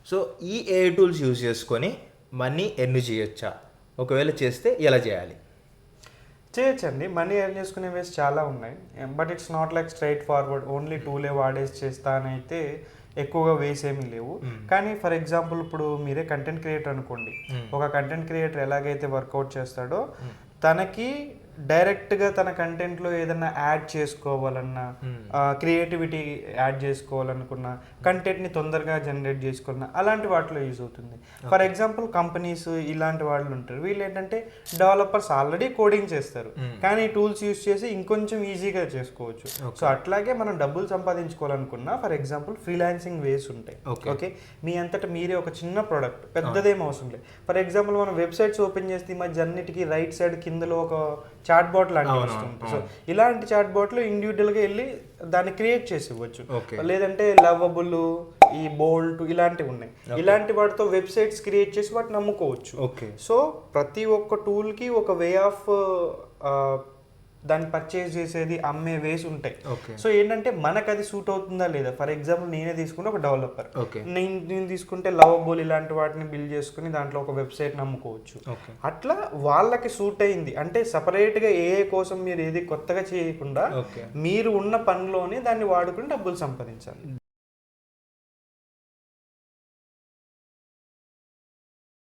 So ఈ AI tools use చేసుకొని money earn చేయొచ్చా? ఒకవేళ చేస్తే ఎలా చేయాలి? చేయొచ్చండి. మనీ ఎర్న్ చేసుకునే వేస్ చాలా ఉన్నాయి. But it's not like straightforward only టూలే వాడేసి చేస్తా అని అయితే ఎక్కువగా వేస్ ఏమీ లేవు. కానీ ఫర్ ఎగ్జాంపుల్ ఇప్పుడు మీరే కంటెంట్ క్రియేటర్ అనుకోండి. ఒక కంటెంట్ క్రియేటర్ ఎలాగైతే వర్కౌట్ చేస్తాడో తనకి డైరెక్ట్గా తన కంటెంట్లో ఏదైనా యాడ్ చేసుకోవాలన్నా, క్రియేటివిటీ యాడ్ చేసుకోవాలనుకున్నా, కంటెంట్ని తొందరగా జనరేట్ చేసుకోవాలన్నా అలాంటి వాటిలో యూజ్ అవుతుంది. ఫర్ ఎగ్జాంపుల్ కంపెనీస్ ఇలాంటి వాళ్ళు ఉంటారు. వీళ్ళు ఏంటంటే డెవలపర్స్ ఆల్రెడీ కోడింగ్ చేస్తారు, కానీ టూల్స్ యూజ్ చేసి ఇంకొంచెం ఈజీగా చేసుకోవచ్చు. సో అట్లాగే మనం డబ్బులు సంపాదించుకోవాలనుకున్నా ఫర్ ఎగ్జాంపుల్ ఫ్రీలాన్సింగ్ వేస్ ఉంటాయి. ఓకే, మీ అంతటా మీరే ఒక చిన్న ప్రోడక్ట్, పెద్దదేం అవసరం లేదు. ఫర్ ఎగ్జాంపుల్ మనం వెబ్సైట్స్ ఓపెన్ చేస్తే ఈ మధ్య అన్నిటికీ రైట్ సైడ్ కిందలో ఒక చాట్ బాట్ లాంటివి వస్తుంది. సో ఇలాంటి చాట్ బాట్లు ఇండివిజువల్గా వెళ్ళి దాన్ని క్రియేట్ చేసి ఇవ్వచ్చు. లేదంటే లవబుల్, ఈ బోల్ట్ ఇలాంటివి ఉన్నాయి. ఇలాంటి వాటితో వెబ్సైట్స్ క్రియేట్ చేసి వాటిని నమ్ముకోవచ్చు. సో ప్రతి ఒక్క టూల్కి ఒక వే ఆఫ్ దాన్ని పర్చేజ్ చేసేది, అమ్మే వేస్ ఉంటాయి. సో ఏంటంటే మనకు అది సూట్ అవుతుందా లేదా. ఫర్ ఎగ్జాంపుల్ నేనే తీసుకుంటే ఒక డెవలపర్, నేను తీసుకుంటే లవబుల్ ఇలాంటి వాటిని బిల్డ్ చేసుకుని దాంట్లో ఒక వెబ్సైట్ నమ్ముకోవచ్చు. అట్లా వాళ్ళకి సూట్ అయింది అంటే సపరేట్గా ఏ కోసం మీరు ఏది కొత్తగా చేయకుండా మీరు ఉన్న పనిలోనే దాన్ని వాడుకుని డబ్బులు సంపాదించాలి.